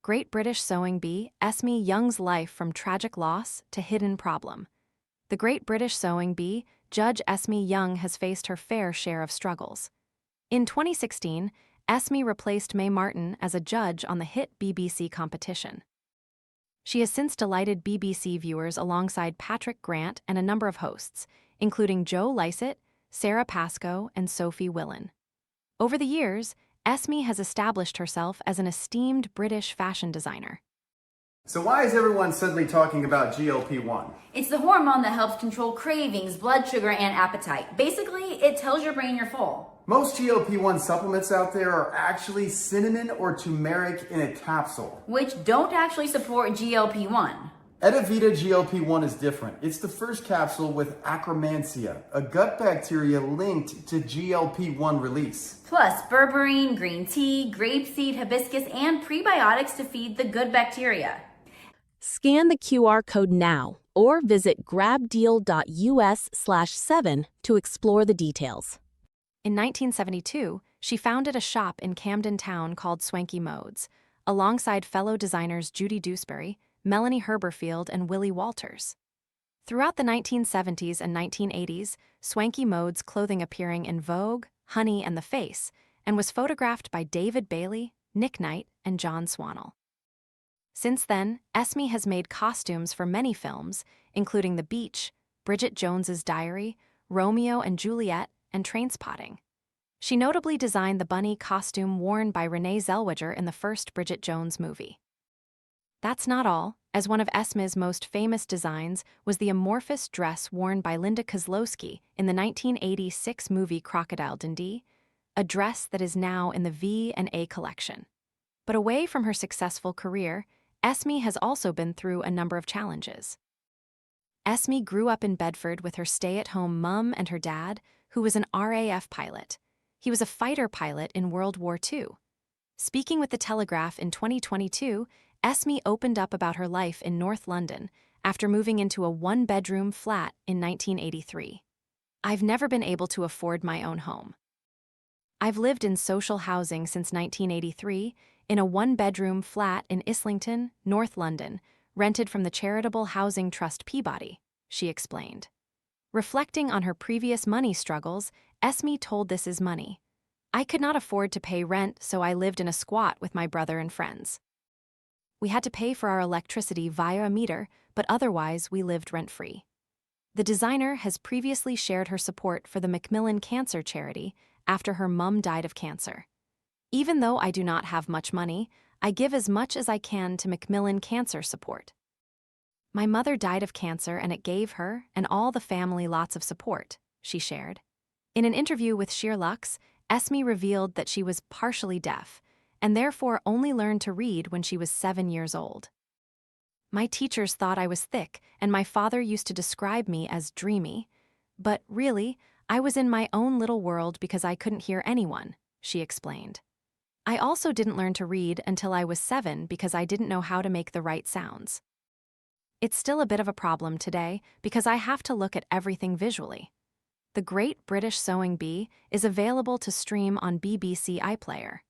Great British Sewing Bee, Esme Young's life from tragic loss to hidden problem. The Great British Sewing Bee, Judge Esme Young has faced her fair share of struggles. In 2016, Esme replaced Mae Martin as a judge on the hit BBC competition. She has since delighted BBC viewers alongside Patrick Grant and a number of hosts, including Joe Lycett, Sara Pascoe, and Sophie Willan. Over the years, Esme has established herself as an esteemed British fashion designer. So why is everyone suddenly talking about GLP-1? It's the hormone that helps control cravings, blood sugar, and appetite. Basically, it tells your brain you're full. Most GLP-1 supplements out there are actually cinnamon or turmeric in a capsule, Which don't actually support GLP-1. Edavita GLP-1 is different. It's the first capsule with Akkermansia, a gut bacteria linked to GLP-1 release. Plus, berberine, green tea, grapeseed, hibiscus, and prebiotics to feed the good bacteria. Scan the QR code now or visit grabdeal.us/7 to explore the details. In 1972, she founded a shop in Camden Town called Swanky Modes, alongside fellow designers Judy Dewsbury, Melanie Herberfield, and Willie Walters. Throughout the 1970s and 1980s, Swanky Modes clothing appearing in Vogue, Honey, and The Face, and was photographed by David Bailey, Nick Knight, and John Swannell. Since then, Esme has made costumes for many films, including The Beach, Bridget Jones's Diary, Romeo and Juliet, and Trainspotting. She notably designed the bunny costume worn by Renee Zellweger in the first Bridget Jones movie. That's not all, as one of Esme's most famous designs was the amorphous dress worn by Linda Kozlowski in the 1986 movie Crocodile Dundee, a dress that is now in the V&A collection. But away from her successful career, Esme has also been through a number of challenges. Esme grew up in Bedford with her stay-at-home mom and her dad, who was an RAF pilot. He was a fighter pilot in World War II. Speaking with The Telegraph in 2022, Esme opened up about her life in North London after moving into a one-bedroom flat in 1983. "I've never been able to afford my own home. I've lived in social housing since 1983 in a one-bedroom flat in Islington, North London, rented from the charitable housing trust Peabody," she explained. Reflecting on her previous money struggles, Esme told This Is Money, "I could not afford to pay rent, so I lived in a squat with my brother and friends. We had to pay for our electricity via a meter, but otherwise we lived rent-free." The designer has previously shared her support for the Macmillan Cancer Charity after her mum died of cancer. "Even though I do not have much money, I give as much as I can to Macmillan Cancer Support. My mother died of cancer and it gave her and all the family lots of support," she shared. In an interview with Sheer Lux, Esme revealed that she was partially deaf and therefore only learned to read when she was 7 years old. "My teachers thought I was thick, and my father used to describe me as dreamy. But really, I was in my own little world because I couldn't hear anyone," she explained. "I also didn't learn to read until I was 7 because I didn't know how to make the right sounds. It's still a bit of a problem today because I have to look at everything visually." The Great British Sewing Bee is available to stream on BBC iPlayer.